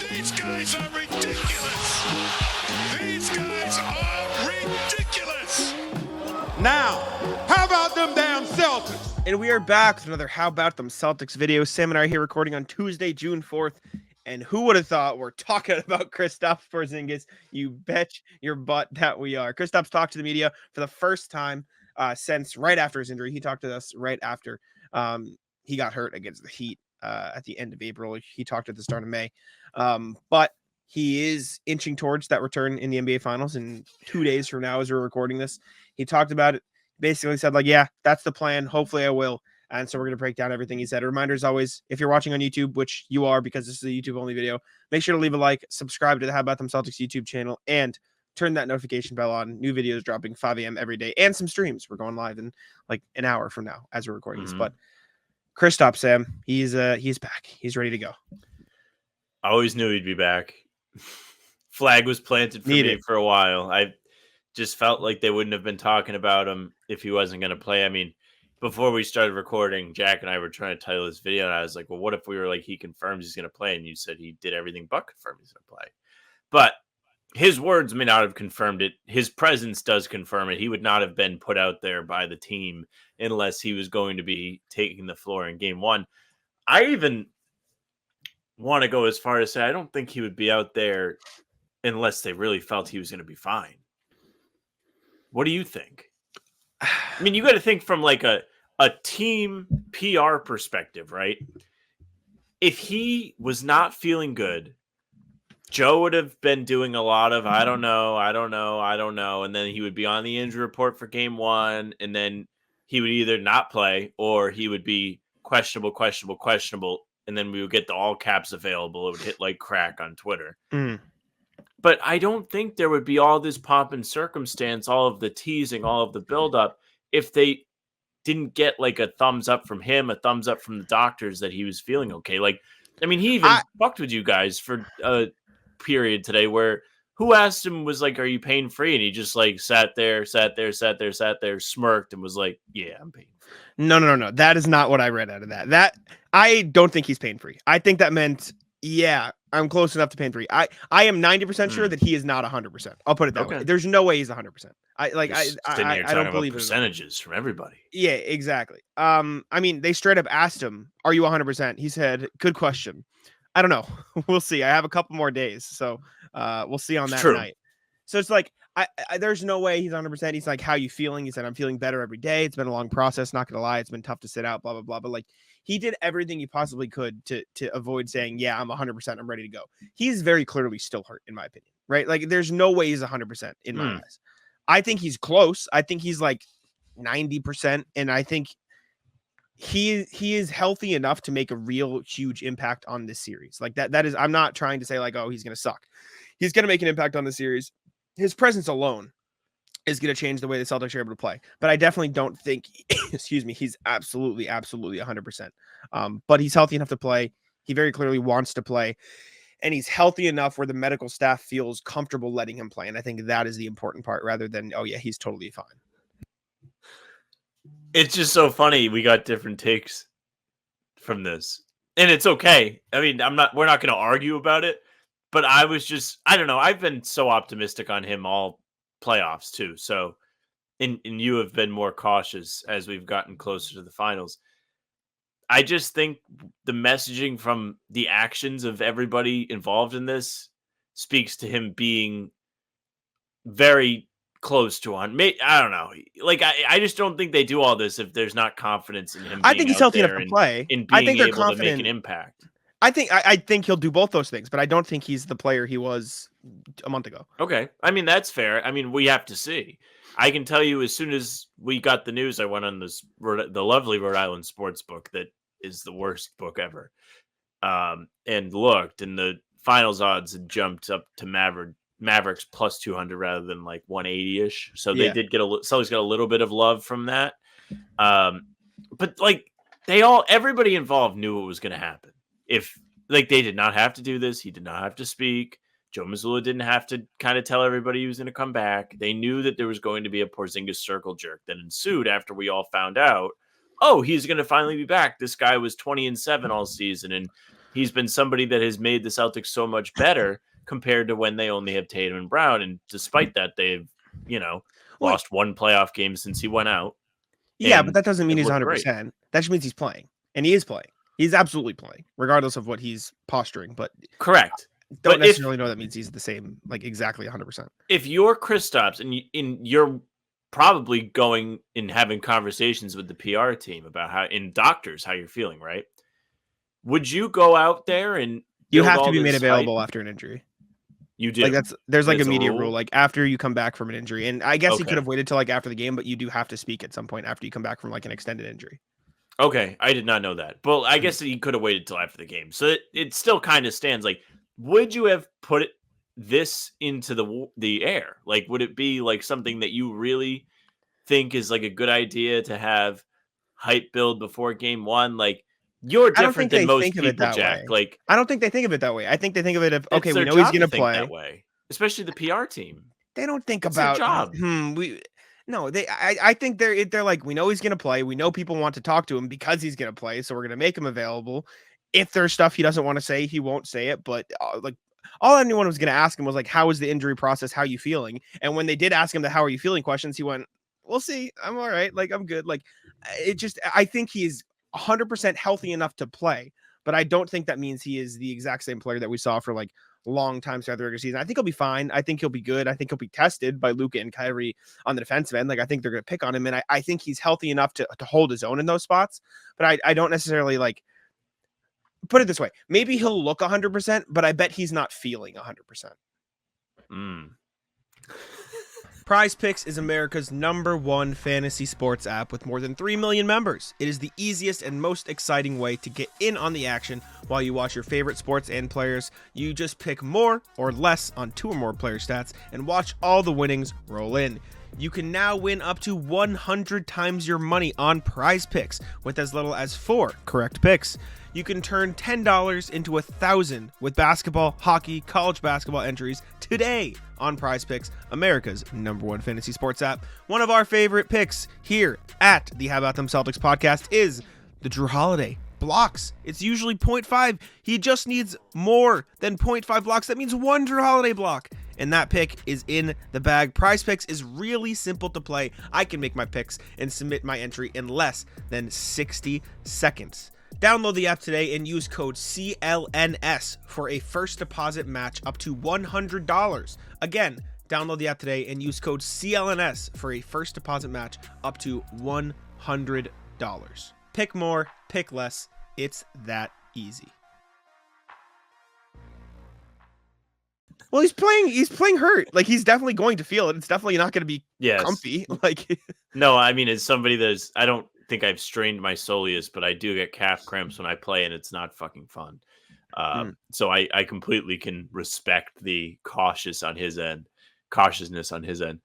These guys are ridiculous. These guys are ridiculous. Now, how about them damn Celtics? And we are back with another How About Them Celtics video. Sam and I are here recording on Tuesday, June 4th. And who would have thought we're talking about Kristaps Porzingis? You bet your butt that we are. Kristaps talked to the media for the first time since right after his injury. He talked to us right after he got hurt against the Heat at the end of April. He talked at the start of May. But he is inching towards that return in the NBA Finals in 2 days from now as we're recording this. He talked about it, basically said, like, yeah, that's the plan. Hopefully I will. And so we're going to break down everything he said. A reminder, as always, if you're watching on YouTube, which you are because this is a YouTube-only video, make sure to leave a like, subscribe to the How About Them Celtics YouTube channel, and turn that notification bell on. New videos dropping 5 a.m. every day, and some streams. We're going live in like an hour from now as we're recording this. But Kristaps, Sam, he's back. He's ready to go. I always knew he'd be back. Flag was planted for me for a while. I just felt like they wouldn't have been talking about him if he wasn't going to play. I mean, before we started recording, Jack and I were trying to title this video, and I was like, well, what if we were like, he confirms he's going to play, and you said he did everything but confirm he's going to play. But his words may not have confirmed it. His presence does confirm it. He would not have been put out there by the team unless he was going to be taking the floor in game one. I even want to go as far as say I don't think he would be out there unless they really felt he was going to be fine. What do you think? I mean, you got to think from like a team PR perspective, right? If he was not feeling good, Joe would have been doing a lot of I don't know, and then he would be on the injury report for game one, and then he would either not play or he would be questionable, and then we would get the all caps available. It would hit like crack on Twitter. But I don't think there would be all this pomp and circumstance, all of the teasing, all of the buildup, if they didn't get like a thumbs up from him, a thumbs up from the doctors that he was feeling okay. Like, I mean, he even fucked with you guys for a period today where who asked him was like, are you pain free? And he just like sat there, smirked and was like, yeah, I'm pain free. No. That is not what I read out of that. I don't think he's pain free. I think that meant, yeah, I'm close enough to pain free. I am 90% sure that he is not 100%. I'll put it that way. There's no way he's 100%. I don't believe percentages from everybody. Yeah, exactly. I mean, they straight up asked him, "Are you 100%?" He said, "Good question. I don't know. We'll see. I have a couple more days, so we'll see on that night." So it's like, I there's no way he's 100%. He's like, "How you feeling?" He said, "I'm feeling better every day. It's been a long process. Not gonna lie, it's been tough to sit out. Blah blah blah." But like, he did everything he possibly could to avoid saying, "Yeah, I'm 100%. I'm ready to go." He's very clearly still hurt, in my opinion. Right? Like, there's no way he's 100% in my eyes. I think he's close. I think he's like 90%, and I think he is healthy enough to make a real huge impact on this series. Like that is, I'm not trying to say like, oh, he's going to suck. He's going to make an impact on the series. His presence alone is going to change the way the Celtics are able to play. But I definitely don't think, excuse me, he's absolutely 100%. But he's healthy enough to play. He very clearly wants to play. And he's healthy enough where the medical staff feels comfortable letting him play. And I think that is the important part rather than, oh, yeah, he's totally fine. It's just so funny. We got different takes from this. And it's okay. I mean, we're not going to argue about it. But I don't know. I've been so optimistic on him all playoffs too. So, and you have been more cautious as we've gotten closer to the finals. I just think the messaging from the actions of everybody involved in this speaks to him being very close to on. I don't know. Like, I just don't think they do all this if there's not confidence in him. I think he's healthy enough to play. In being able to make an impact. I think he'll do both those things, but I don't think he's the player he was a month ago. Okay. I mean, that's fair. I mean, we have to see. I can tell you as soon as we got the news, I went on the lovely Rhode Island sports book that is the worst book ever. And looked, and the finals odds had jumped up to Mavericks plus 200 rather than like 180-ish. So they did get Celtics got a little bit of love from that. But like everybody involved knew what was going to happen. If like they did not have to do this, he did not have to speak. Joe Mazzulla didn't have to kind of tell everybody he was going to come back. They knew that there was going to be a Porzingis circle jerk that ensued after we all found out, oh, he's going to finally be back. This guy was 20-7 all season. And he's been somebody that has made the Celtics so much better compared to when they only have Tatum and Brown. And despite that, they've, lost one playoff game since he went out. Yeah, but that doesn't mean it he's looked 100%. great. That just means he's playing. And he is playing. He's absolutely playing, regardless of what he's posturing. But Correct. don't necessarily know that means he's the same, like exactly 100%. If you're Kristaps and you're probably going and having conversations with the PR team about how you're feeling, right? Would you go out there and you have to be made available after an injury? You do. Like there's like It's a media rule? rule, like after you come back from an injury. And I guess he Okay. could have waited till like after the game, but you do have to speak at some point after you come back from like an extended injury. Okay, I did not know that. Well, I guess he could have waited till after the game. So it still kind of stands. Like, would you have put this into the air? Like, would it be like something that you really think is like a good idea to have hype build before game one? Like, you're different than most people, Jack. Like, I don't think they think of it that way. I think they think of it of, okay, we know job he's going to play that way, especially the PR team. They don't think It's about their job. I think they're like, we know he's going to play. We know people want to talk to him because he's going to play. So we're going to make him available. If there's stuff he doesn't want to say, he won't say it. But like, all anyone was going to ask him was like, how is the injury process? How are you feeling? And when they did ask him the how are you feeling questions, he went, we'll see. I'm all right. Like, I'm good. Like, I think he's 100% healthy enough to play, but I don't think that means he is the exact same player that we saw for like long time throughout the regular season. I think he'll be fine. I think he'll be good. I think he'll be tested by Luka and Kyrie on the defensive end. Like, I think they're going to pick on him, and I think he's healthy enough to hold his own in those spots, but I don't necessarily like put it this way. Maybe he'll look 100%, but I bet he's not feeling 100%. PrizePicks is America's #1 fantasy sports app with more than 3 million members. It is the easiest and most exciting way to get in on the action while you watch your favorite sports and players. You just pick more or less on 2 or more player stats and watch all the winnings roll in. You can now win up to 100 times your money on PrizePicks with as little as 4 correct picks. You can turn $10 into 1,000 with basketball, hockey, college basketball entries today on PrizePicks, America's #1 fantasy sports app. One of our favorite picks here at the How About Them Celtics podcast is the Drew Holiday blocks. It's usually 0.5. He just needs more than 0.5 blocks. That means 1 Drew Holiday block. And that pick is in the bag. PrizePicks is really simple to play. I can make my picks and submit my entry in less than 60 seconds. Download the app today and use code CLNS for a first deposit match up to $100. Again, download the app today and use code CLNS for a first deposit match up to $100. Pick more, pick less. It's that easy. Well, he's playing hurt. Like, he's definitely going to feel it. It's definitely not going to be comfy. Like, no, I mean, as somebody I don't think I've strained my soleus, but I do get calf cramps when I play, and it's not fucking fun. So I completely can respect the cautiousness on his end.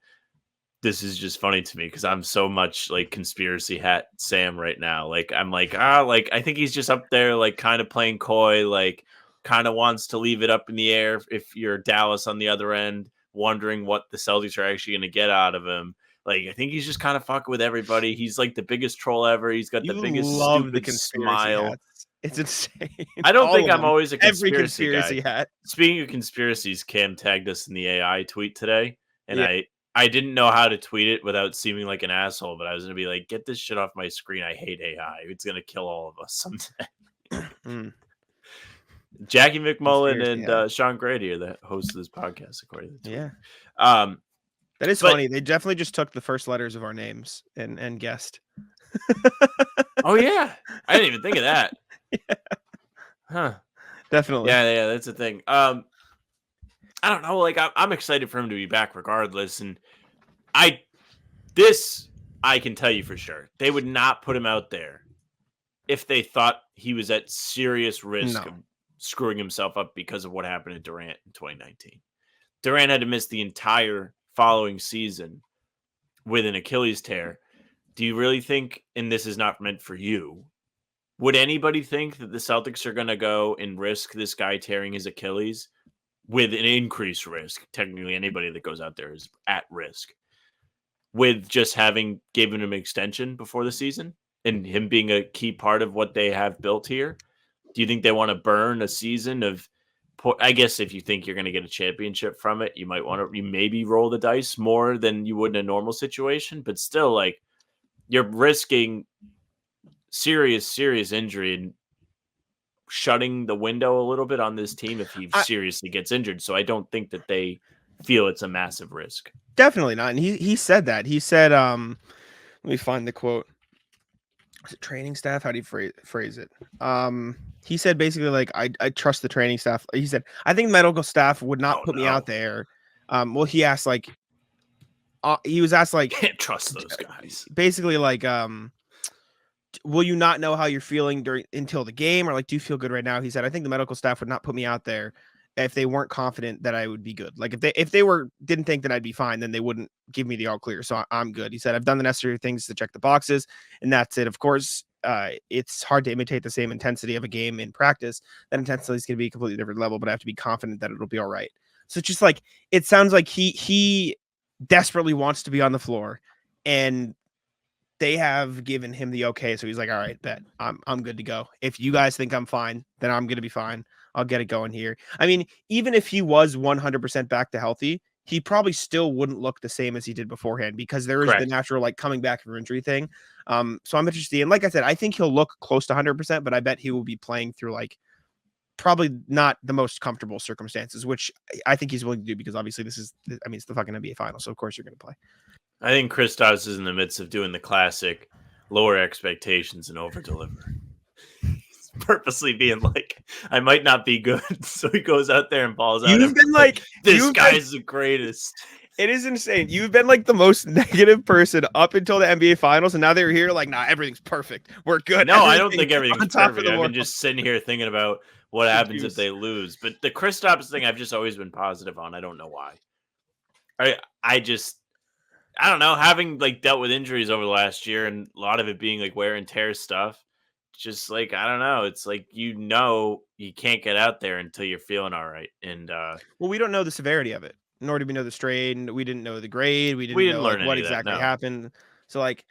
This is just funny to me because I'm so much like conspiracy hat Sam right now. Like, I'm like, I think he's just up there, like, kind of playing coy, like, kind of wants to leave it up in the air if you're Dallas on the other end, wondering what the Celtics are actually going to get out of him. Like, I think he's just kind of fucking with everybody. He's like the biggest troll ever. He's got the biggest stupid smile. Hats. It's insane. I don't think I'm always a every conspiracy guy. hat. Speaking of conspiracies, Cam tagged us in the AI tweet today, and I didn't know how to tweet it without seeming like an asshole, but I was going to be like, get this shit off my screen. I hate AI. It's going to kill all of us someday. Jackie McMullen and Sean Grady are the hosts of this podcast, according to the tweet. Yeah. That is funny. They definitely just took the first letters of our names and guessed. Oh, yeah. I didn't even think of that. Yeah. Huh. Definitely. Yeah, that's a thing. I don't know. Like, I'm excited for him to be back regardless. And I can tell you for sure. They would not put him out there if they thought he was at serious risk of screwing himself up because of what happened to Durant in 2019. Durant had to miss the entire following season with an Achilles tear. Do you really think, and this is not meant for you, would anybody think that the Celtics are going to go and risk this guy tearing his Achilles with an increased risk? Technically, anybody that goes out there is at risk with just having given him an extension before the season and him being a key part of what they have built here. Do you think they want to burn a season of? I guess if you think you're going to get a championship from it, you might want to maybe roll the dice more than you would in a normal situation. But still, like you're risking serious injury and shutting the window a little bit on this team if he seriously gets injured. So I don't think that they feel it's a massive risk. Definitely not. And he said that. He said, let me find the quote. Is it training staff? How do you phrase it? He said basically like I trust the training staff. He said I think medical staff would not put me out there. Well, he asked like he was asked like can't trust those guys. Basically like will you not know how you're feeling until the game, or like do you feel good right now? He said I think the medical staff would not put me out there if they weren't confident that I would be good. Like if they didn't think that I'd be fine, then they wouldn't give me the all clear. So I'm good. He said I've done the necessary things to check the boxes, and that's it. Of course, it's hard to imitate the same intensity of a game in practice. That intensity is going to be a completely different level, but I have to be confident that it'll be all right. So it's just like it sounds like he desperately wants to be on the floor, and they have given him the okay. So he's like, all right, bet I'm good to go. If you guys think I'm fine, then I'm going to be fine. I'll get it going here. I mean, even if he was 100% back to healthy, he probably still wouldn't look the same as he did beforehand because there is the natural like coming back from injury thing. So I'm interested. And like I said, I think he'll look close to 100%, but I bet he will be playing through like probably not the most comfortable circumstances, which I think he's willing to do because obviously it's the fucking NBA final. So of course you're going to play. I think Kristaps is in the midst of doing the classic lower expectations and over deliver. He's purposely being like, I might not be good. So he goes out there and balls out. You've been like, this guy's the greatest. It is insane. You've been like the most negative person up until the NBA finals. And now they're here like, nah, everything's perfect. We're good. No, I don't think everything's perfect. I've been just sitting here thinking about what happens if they lose. But the Kristaps thing, I've just always been positive on. I don't know why. I don't know, having like dealt with injuries over the last year and a lot of it being like wear and tear stuff, just like, I don't know. It's like, you can't get out there until you're feeling all right. And well, we don't know the severity of it, nor do we know the strain. We didn't know the grade. We didn't know learn like, what exactly happened. So like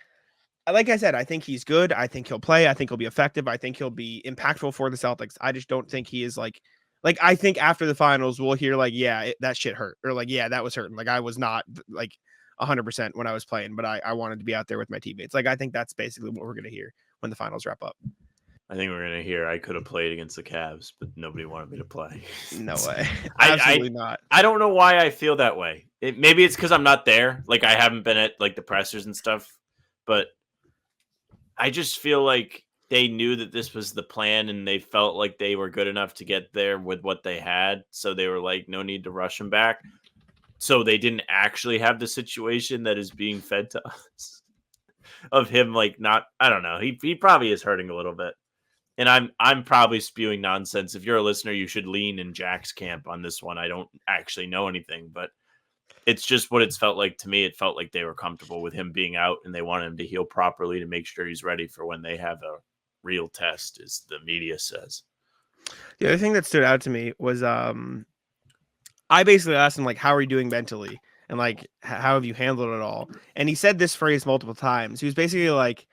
I said, I think he's good. I think he'll play. I think he'll be effective. I think he'll be impactful for the Celtics. I just don't think he is like I think after the finals, we'll hear like, yeah, that shit hurt. Or like, yeah, that was hurting. Like I was not like 100% when I was playing, but I wanted to be out there with my teammates. Like, I think that's basically what we're going to hear when the finals wrap up. I think we're going to hear I could have played against the Cavs, but nobody wanted me to play. No way. Absolutely not. I don't know why I feel that way. Maybe it's because I'm not there. Like, I haven't been at like the pressers and stuff, but I just feel like they knew that this was the plan and they felt like they were good enough to get there with what they had. So they were like, no need to rush him back. So they didn't actually have the situation that is being fed to us of him like not. I don't know. He probably is hurting a little bit, and I'm probably spewing nonsense. If you're a listener, you should lean in Jack's camp on this one. I don't actually know anything, but it's just what it's felt like to me. It felt like they were comfortable with him being out, and they wanted him to heal properly to make sure he's ready for when they have a real test, as the media says. The other thing that stood out to me was I basically asked him, like, how are you doing mentally? And, like, how have you handled it all? And he said this phrase multiple times. He was basically like,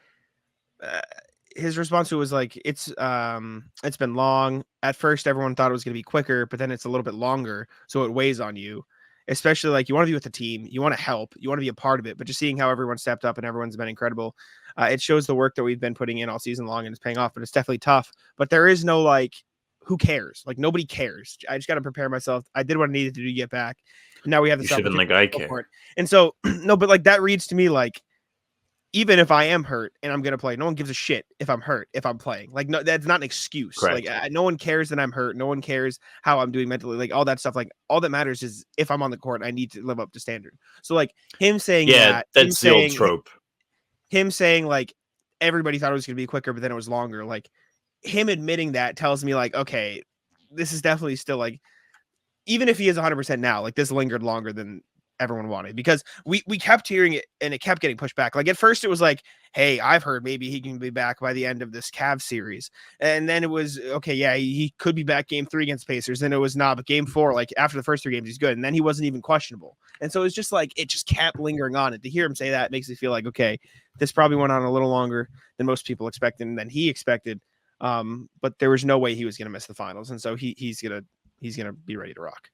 his response to it was like, it's been long. At first, everyone thought it was going to be quicker, but then it's a little bit longer. So it weighs on you, especially like you want to be with the team. You want to help. You want to be a part of it. But just seeing how everyone stepped up and everyone's been incredible. It shows the work that we've been putting in all season long and it's paying off. But it's definitely tough. But there is no like, who cares? Like nobody cares. I just got to prepare myself. I did what I needed to do to get back. And now we have the should have been like, I care. And so no, but like that reads to me like, even if I am hurt and I'm going to play, no one gives a shit if I'm hurt, if I'm playing. Like, no, that's not an excuse. Correct. Like, no one cares that I'm hurt. No one cares how I'm doing mentally. Like, all that stuff. Like, all that matters is if I'm on the court, I need to live up to standard. So, like, him saying that's the old trope. Him saying, like, everybody thought it was going to be quicker, but then it was longer. Like, him admitting that tells me, like, okay, this is definitely still, like, even if he is 100% now, like, this lingered longer than everyone wanted, because we kept hearing it and it kept getting pushed back. Like at first it was like, hey, I've heard maybe he can be back by the end of this Cavs series, and then it was okay, yeah, he could be back game 3 against Pacers, and it was not, but game 4, like after the first 3 games he's good, and then he wasn't even questionable. And so it's just like it just kept lingering on, and to hear him say that makes me feel like, okay, this probably went on a little longer than most people expected and than he expected. But there was no way he was going to miss the finals, and so he's gonna be ready to rock.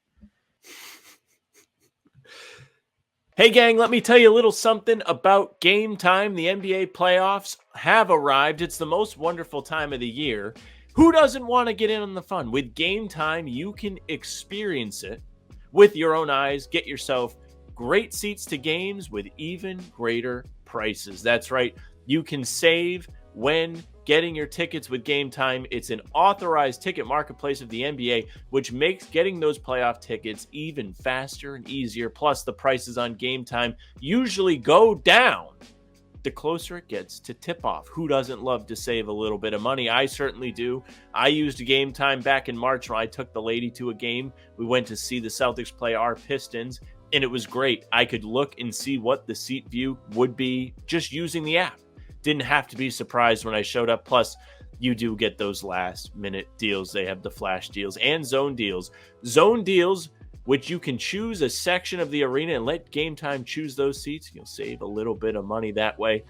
Hey, gang, let me tell you a little something about Game Time. The NBA playoffs have arrived. It's the most wonderful time of the year. Who doesn't want to get in on the fun? With Game Time, you can experience it with your own eyes. Get yourself great seats to games with even greater prices. That's right. You can save when getting your tickets with Game Time. It's an authorized ticket marketplace of the NBA, which makes getting those playoff tickets even faster and easier. Plus, the prices on Game Time usually go down the closer it gets to tip-off. Who doesn't love to save a little bit of money? I certainly do. I used Game Time back in March when I took the lady to a game. We went to see the Celtics play our Pistons, and it was great. I could look and see what the seat view would be just using the app. Didn't have to be surprised when I showed up. Plus, you do get those last-minute deals. They have the flash deals and zone deals. Zone deals, which you can choose a section of the arena and let Game Time choose those seats. You'll save a little bit of money that way.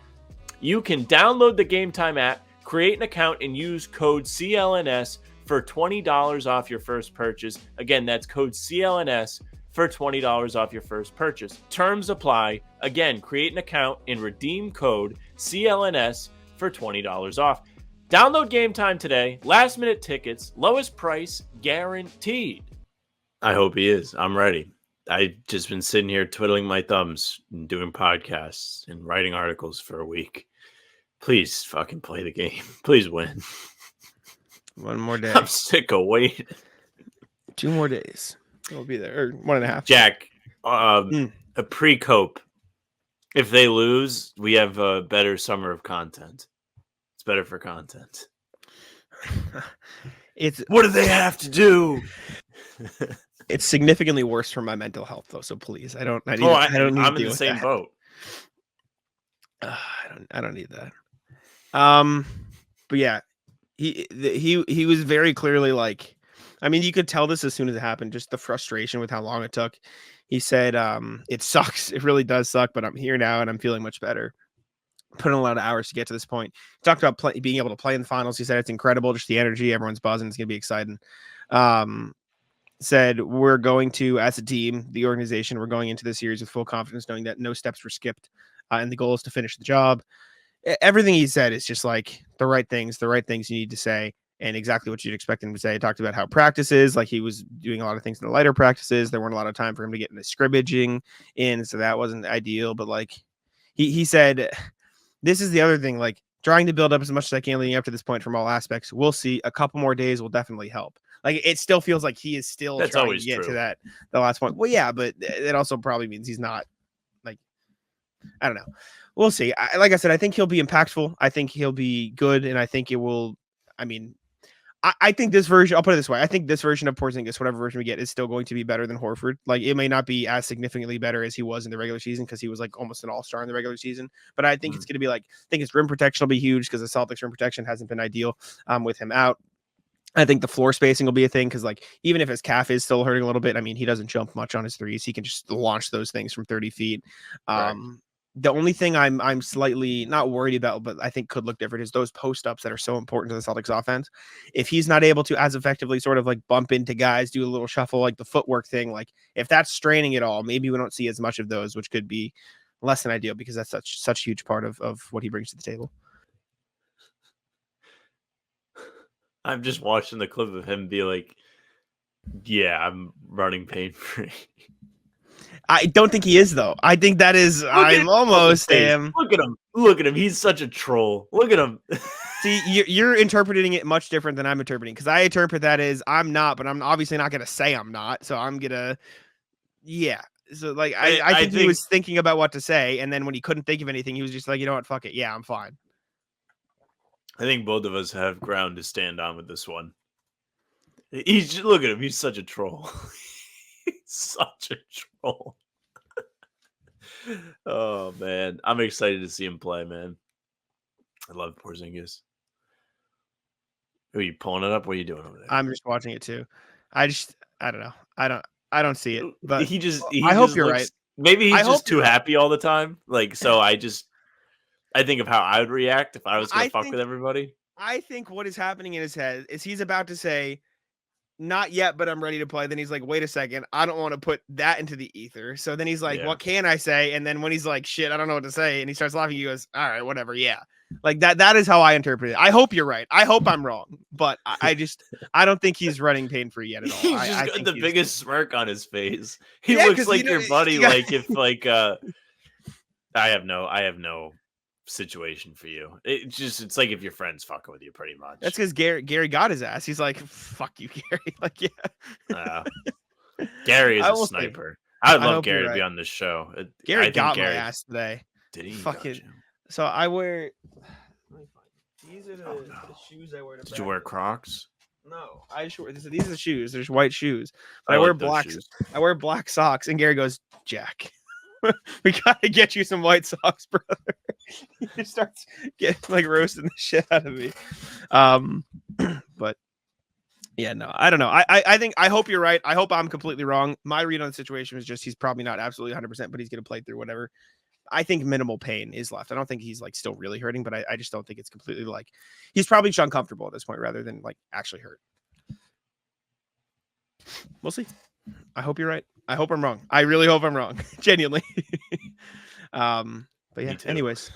You can download the Game Time app, create an account, and use code CLNS for $20 off your first purchase. Again, that's code CLNS for $20 off your first purchase. Terms apply. Again, create an account and redeem code CLNS for $20 off. Download Game Time today. Last minute tickets, lowest price guaranteed. I hope he is. I'm ready. I've just been sitting here twiddling my thumbs and doing podcasts and writing articles for a week. Please fucking play the game. Please win. One more day. I'm sick of waiting. 2 more days. We'll be there. Or 1.5. Jack, a pre-cope. If they lose, we have a better summer of content. It's better for content. What do they have to do? It's significantly worse for my mental health, though. So please, I don't need I'm to in deal the with same that. boat. I don't need that. But yeah, he was very clearly like, I mean, you could tell this as soon as it happened, just the frustration with how long it took. He said, it sucks. It really does suck, but I'm here now and I'm feeling much better. Put in a lot of hours to get to this point. He talked about being able to play in the finals. He said it's incredible, just the energy. Everyone's buzzing. It's going to be exciting. Said we're going to, as a team, the organization, we're going into the series with full confidence, knowing that no steps were skipped, and the goal is to finish the job. Everything he said is just like the right things you need to say, and exactly what you'd expect him to say. He talked about how practices, like he was doing a lot of things in the lighter practices. There weren't a lot of time for him to get into scrimmaging in, so that wasn't ideal. But like he said, this is the other thing, like trying to build up as much as I can leading up to this point from all aspects. We'll see. A couple more days will definitely help. Like it still feels like he is still trying to get to the last point. Well, yeah, but it also probably means he's not, like, I don't know. We'll see. Like I said, I think he'll be impactful. I think he'll be good, and I think it will. I mean, I think this version, I'll put it this way. I think this version of Porzingis, whatever version we get, is still going to be better than Horford. Like it may not be as significantly better as he was in the regular season because he was like almost an all-star in the regular season. But I think it's going to be like, I think his rim protection will be huge because the Celtics rim protection hasn't been ideal with him out. I think the floor spacing will be a thing because like even if his calf is still hurting a little bit, I mean, he doesn't jump much on his threes. He can just launch those things from 30 feet. Right. The only thing I'm slightly not worried about, but I think could look different, is those post-ups that are so important to the Celtics offense. If he's not able to as effectively sort of like bump into guys, do a little shuffle, like the footwork thing, like if that's straining at all, maybe we don't see as much of those, which could be less than ideal because that's such a huge part of what he brings to the table. I'm just watching the clip of him be like, yeah, I'm running pain-free. I don't think he is, though. I think that is, I'm almost am. Look at him. Look at him. He's such a troll. Look at him. See, you're interpreting it much different than I'm interpreting, because I interpret that as I'm not, but I'm obviously not going to say I'm not. So I'm going to, yeah. So like, I think he was thinking about what to say. And then when he couldn't think of anything, he was just like, you know what? Fuck it. Yeah, I'm fine. I think both of us have ground to stand on with this one. Look at him. He's such a troll. He's such a troll. Oh, man. I'm excited to see him play, man. I love Porzingis. Are you pulling it up? What are you doing over there? I'm just watching it too. I don't know. I don't see it. But I hope you're right. Maybe he's just too happy all the time. Like, so I think of how I would react if I was going to fuck with everybody. I think what is happening in his head is he's about to say, not yet, but I'm ready to play. Then he's like, wait a second, I don't want to put that into the ether. So then he's like, what can I say? And then when he's like, shit, I don't know what to say, and he starts laughing, he goes, all right, whatever, yeah. Like that is how I interpret it. I hope you're right. I hope I'm wrong, but I don't think he's running pain free yet at all. He's just got the biggest smirk on his face. He looks like your buddy. Like if like I have no situation for you. It's like if your friend's fucking with you, pretty much. That's because Gary got his ass. He's like, fuck you, Gary. Like, yeah. Gary is a sniper. I would love Gary to be on this show. Gary got my ass today. Did he? Fucking. So I wear. These are the shoes I wear. Did you wear Crocs? No, these are the shoes. There's white shoes. But I wear black. I wear black socks. And Gary goes, Jack, we gotta get you some white socks, brother. He starts getting like roasting the shit out of me. But yeah, no, I don't know. I hope you're right. I hope I'm completely wrong. My read on the situation is just he's probably not absolutely 100%, but he's gonna play through whatever. I think minimal pain is left. I don't think he's like still really hurting, but I just don't think it's completely like he's probably just uncomfortable at this point rather than like actually hurt. We'll see. I hope you're right. I hope I'm wrong. I really hope I'm wrong. Genuinely. But yeah, anyways,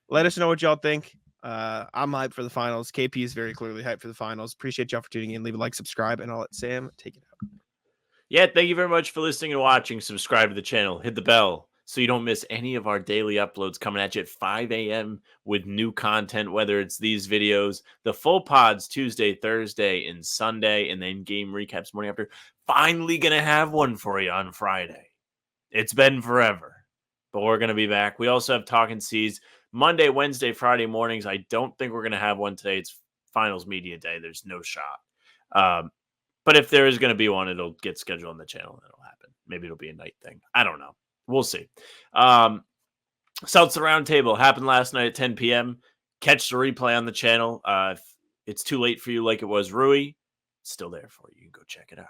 let us know what y'all think. I'm hyped for the finals. KP is very clearly hyped for the finals. Appreciate y'all for tuning in. Leave a like, subscribe, and I'll let Sam take it out. Yeah, thank you very much for listening and watching. Subscribe to the channel. Hit the bell so you don't miss any of our daily uploads coming at you at 5 a.m. with new content, whether it's these videos, the full pods Tuesday, Thursday, and Sunday, and then game recaps morning after. Finally going to have one for you on Friday. It's been forever, but we're going to be back. We also have Talking C's Monday, Wednesday, Friday mornings. I don't think we're going to have one today. It's finals media day. There's no shot. But if there is going to be one, it'll get scheduled on the channel and it'll happen. Maybe it'll be a night thing. I don't know. We'll see. Celtics Roundtable happened last night at 10 p.m. Catch the replay on the channel. If it's too late for you like it was Rui, it's still there for you. You can go check it out.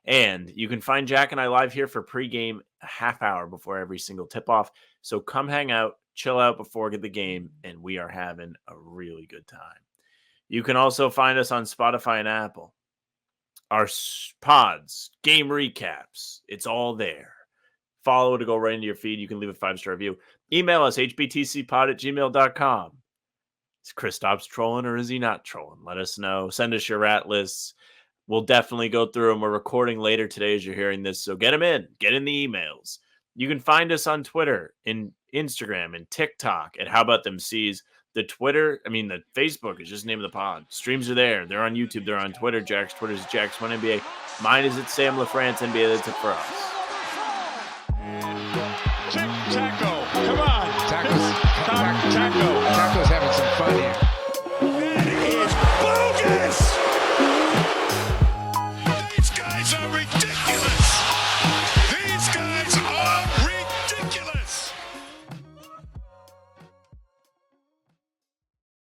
And you can find Jack and I live here for pregame a half hour before every single tip-off. So come hang out, chill out before the game, and we are having a really good time. You can also find us on Spotify and Apple. Our pods, game recaps, it's all there. Follow to go right into your feed. You can leave a 5-star review. Email us, hbtcpod@gmail.com. Is Kristaps trolling or is he not trolling? Let us know. Send us your rat lists. We'll definitely go through them. We're recording later today as you're hearing this, so get them in. Get in the emails. You can find us on Twitter, and Instagram, and TikTok at How About Them C's. The Facebook is just the name of the pod. Streams are there. They're on YouTube. They're on Twitter. Jack's Twitter is Jack's1NBA. Mine is at Sam LaFrance NBA. That's it for us. Taco. Come on. Taco.